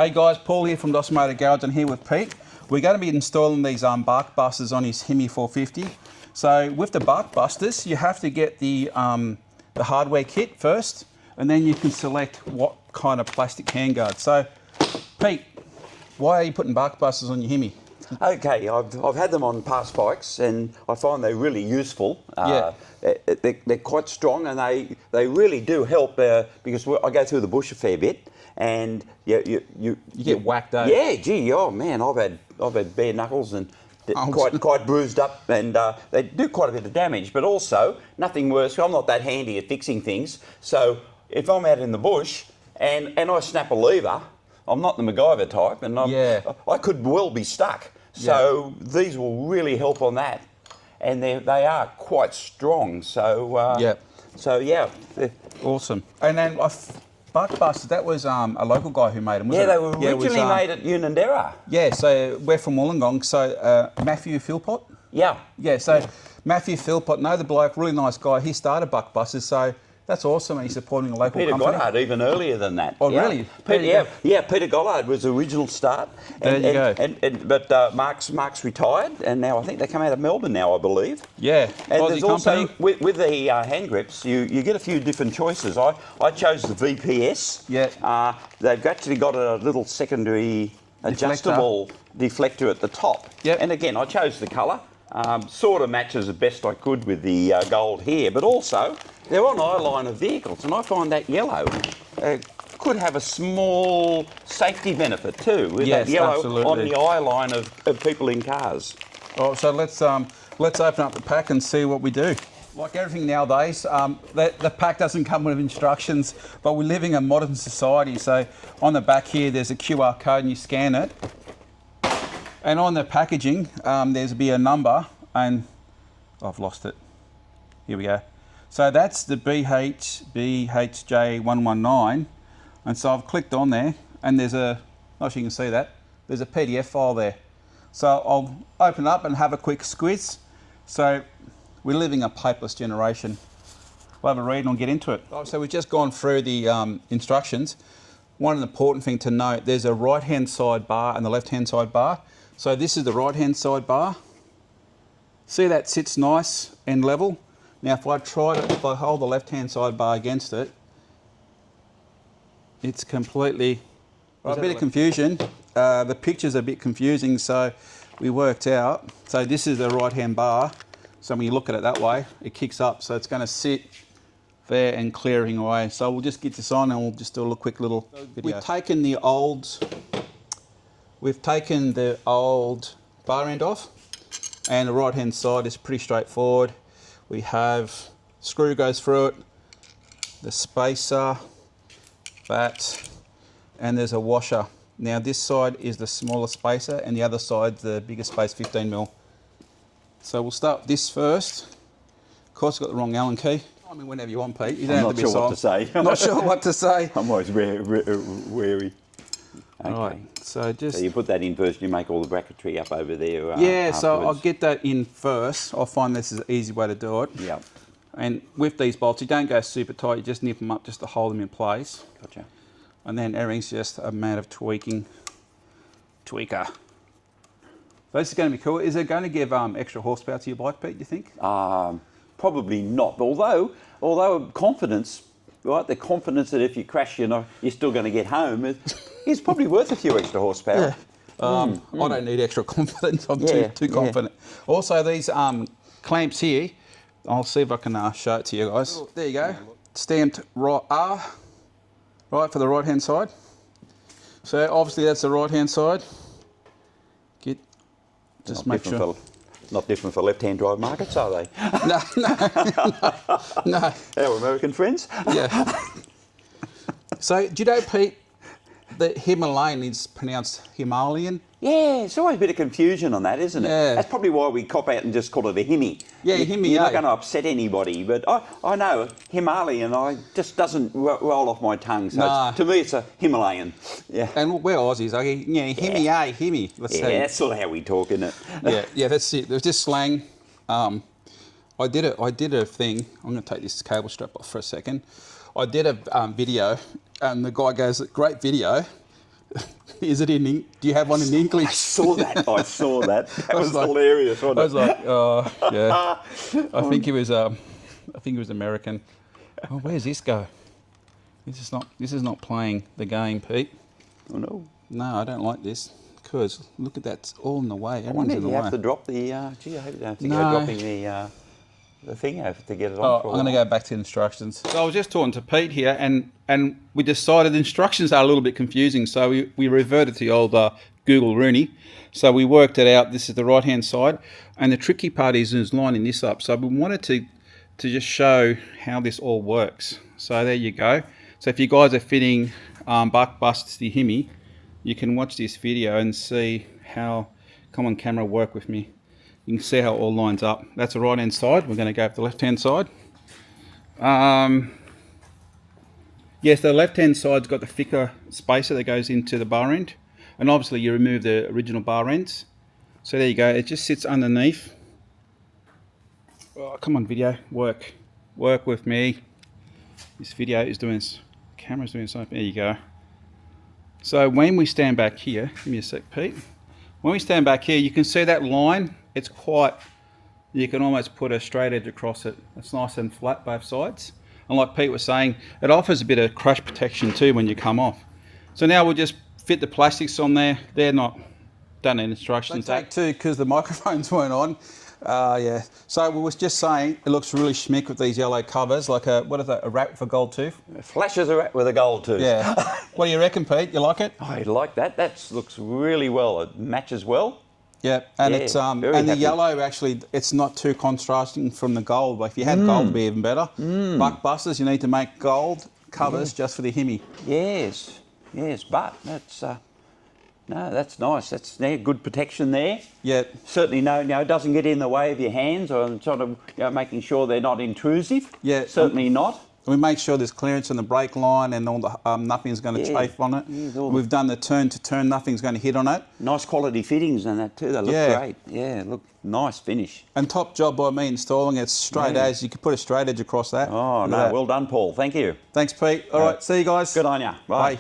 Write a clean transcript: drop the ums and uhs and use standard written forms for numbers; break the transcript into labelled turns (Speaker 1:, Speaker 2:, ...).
Speaker 1: Hey guys, Paul here from Dos Motor Garage and here with Pete. We're going to be installing these barkbusters on his Himi 450. So with the barkbusters, you have to get the hardware kit first, and then you can select what kind of plastic handguard. So Pete, why are you putting barkbusters on your Himi?
Speaker 2: Okay, I've had them on past bikes and I find they're really useful.
Speaker 1: Yeah.
Speaker 2: They're quite strong and they really do help because I go through the bush a fair bit and you
Speaker 1: get whacked out.
Speaker 2: Yeah, gee, oh man, I've had bare knuckles and quite bruised up, and they do quite a bit of damage. But also nothing worse. I'm not that handy at fixing things, so if I'm out in the bush and I snap a lever, I'm not the MacGyver type, and I could well be stuck. So these will really help on that, and they are quite strong. So so yeah,
Speaker 1: awesome. And then barkbusters, that was a local guy who made them.
Speaker 2: They were originally made at Unanderra.
Speaker 1: Yeah, so we're from Wollongong. So Matthew Philpott. Yeah. So Matthew Philpott, know the bloke, really nice guy. He started barkbusters, so that's awesome. And he's supporting a local
Speaker 2: Peter
Speaker 1: company.
Speaker 2: Goddard even earlier than that.
Speaker 1: Oh, really?
Speaker 2: Peter Goddard was the original start.
Speaker 1: There you go.
Speaker 2: But Mark's retired, and now I think they come out of Melbourne now, I believe.
Speaker 1: Yeah.
Speaker 2: And
Speaker 1: Aussie
Speaker 2: there's
Speaker 1: company.
Speaker 2: also, with the hand grips, you get a few different choices. I chose the VPS.
Speaker 1: Yeah.
Speaker 2: They've actually got a little secondary adjustable deflector at the top.
Speaker 1: Yep.
Speaker 2: And again, I chose the colour. Sort of matches the best I could with the gold here, but also they're on eyeline of vehicles, and I find that yellow could have a small safety benefit too, with that yellow on the eyeline of people in cars.
Speaker 1: Oh, so let's open up the pack and see what we do. Like everything nowadays, the pack doesn't come with instructions, but we're living in a modern society. So on the back here, there's a QR code, and you scan it. And on the packaging, there's be a number, and I've lost it. Here we go. So that's the BHJ119, and so I've clicked on there, and there's not sure you can see that, there's a PDF file there. So I'll open up and have a quick squiz. So we're living a paperless generation. We'll have a read and we'll get into it. So we've just gone through the instructions. One important thing to note, there's a right-hand side bar and the left-hand side bar. So this is the right-hand side bar. See, that sits nice and level. Now if I hold the left-hand side bar against it, it's completely, a bit of confusion. The picture's a bit confusing, so we worked out. So this is the right-hand bar. So when you look at it that way, it kicks up. So it's gonna sit there and clearing away. So we'll just get this on and we'll just do a quick little video. We've taken the old bar end off, and the right hand side is pretty straightforward. We have screw goes through it, the spacer, that, and there's a washer. Now this side is the smaller spacer and the other side's the bigger space, 15mm. So we'll start this first. Of course I've got the wrong Allen key. I mean, whenever you want, Pete. You don't have to be
Speaker 2: not sure what to say.
Speaker 1: Not sure what to say.
Speaker 2: I'm always wary. Okay.
Speaker 1: Right, so
Speaker 2: you put that in first, you make all the bracketry up over there.
Speaker 1: Yeah,
Speaker 2: afterwards.
Speaker 1: so I'll get that in first. I find this is an easy way to do it.
Speaker 2: Yeah.
Speaker 1: And with these bolts, you don't go super tight, you just nip them up just to hold them in place.
Speaker 2: Gotcha.
Speaker 1: And then everything's just a matter of tweaker. So this is going to be cool. Is it going to give extra horsepower to your bike, Pete, do you think?
Speaker 2: Probably not, although confidence, right, the confidence that if you crash, you're still going to get home is probably worth a few extra horsepower.
Speaker 1: Yeah. I don't need extra confidence. I'm too confident. Also, these clamps here, I'll see if I can show it to you guys. Oh, there you go. Stamped right R, right for the right-hand side. So obviously that's the right-hand side. Just make sure.
Speaker 2: Not different for left-hand drive markets, are they?
Speaker 1: No.
Speaker 2: Our American friends?
Speaker 1: Yeah. So, do you know, Pete, that Himalayan is pronounced Himalayan?
Speaker 2: Yeah, it's always a bit of confusion on that, isn't it?
Speaker 1: Yeah.
Speaker 2: That's probably why we cop out and just call it a Himi.
Speaker 1: Yeah, Himi.
Speaker 2: You're not going to upset anybody, but I know Himalayan, just doesn't roll off my tongue. So to me, it's a Himalayan. Yeah.
Speaker 1: And we're Aussies, okay? Yeah, Himi.
Speaker 2: That's sort of how we talk, isn't it?
Speaker 1: Yeah, that's it. There's just slang. I did a thing. I'm going to take this cable strap off for a second. I did a video, and the guy goes, "Great video." Is it in? Do you have one in
Speaker 2: I
Speaker 1: English?
Speaker 2: saw that. I saw that. That was
Speaker 1: like-
Speaker 2: hilarious, wasn't
Speaker 1: I
Speaker 2: it?
Speaker 1: was like, oh yeah. I think he was. I think he was American. Oh, where's this go? This is not playing the game, Pete.
Speaker 2: Oh no.
Speaker 1: No, I don't like this. Because look at that, it's all in the way.
Speaker 2: I wonder
Speaker 1: Everything's
Speaker 2: if
Speaker 1: in the
Speaker 2: you
Speaker 1: way.
Speaker 2: have to drop the. Gee, I hope you don't have to
Speaker 1: No.
Speaker 2: go dropping the thing over to get it on.
Speaker 1: Oh,
Speaker 2: for a
Speaker 1: I'm going to
Speaker 2: while.
Speaker 1: go back to instructions. So I was just talking to Pete here, and we decided the instructions are a little bit confusing. So we reverted to the old Google Rooney. So we worked it out. This is the right-hand side, and the tricky part is lining this up. So we wanted to just show how this all works. So there you go. So if you guys are fitting barkbusters the himi, you can watch this video and see how. Come on, camera, work with me. You can see how it all lines up. That's the right hand side. We're going to go up the left hand side. Yes, the left hand side's got the thicker spacer that goes into the bar end, and obviously you remove the original bar ends. So there you go. It just sits underneath. Oh, come on, video, work with me. This video is doing. Camera's doing something. There you go. So when we stand back here, give me a sec, Pete. When we stand back here, you can see that line. It's quite, you can almost put a straight edge across it. It's nice and flat both sides. And like Pete was saying, it offers a bit of crash protection too when you come off. So now we'll just fit the plastics on there. They're not done in instructions. Take two because the microphones weren't on. Yeah. So we was just saying, it looks really schmick with these yellow covers, like what is that, a rat with a gold tooth?
Speaker 2: It flashes a rat with a gold tooth.
Speaker 1: Yeah. What do you reckon, Pete? You like it?
Speaker 2: I like that. That looks really well. It matches well.
Speaker 1: Yeah, and
Speaker 2: Yeah,
Speaker 1: it's
Speaker 2: very
Speaker 1: and the
Speaker 2: happy.
Speaker 1: yellow actually, it's not too contrasting from the gold. But if you had gold, it'd be even better. Barkbusters, you need to make gold covers just for the himi.
Speaker 2: Yes, yes, but that's no, that's nice. That's good protection there.
Speaker 1: Yeah.
Speaker 2: Certainly, no, it doesn't get in the way of your hands, or sort of making sure they're not intrusive.
Speaker 1: Yeah.
Speaker 2: certainly not.
Speaker 1: We make sure there's clearance on the brake line and all the nothing's going to
Speaker 2: Yeah.
Speaker 1: chafe on it.
Speaker 2: Yeah, all
Speaker 1: We've done the turn to turn, nothing's going to hit on it.
Speaker 2: Nice quality fittings and that too. They look
Speaker 1: Yeah.
Speaker 2: great. Yeah, look nice finish.
Speaker 1: And top job by me installing it straight edge. You could put a straight edge across that.
Speaker 2: Oh
Speaker 1: Look at
Speaker 2: no,
Speaker 1: that.
Speaker 2: well done, Paul. Thank you.
Speaker 1: Thanks, Pete. All right, see you guys.
Speaker 2: Good on you. Bye.
Speaker 1: Bye.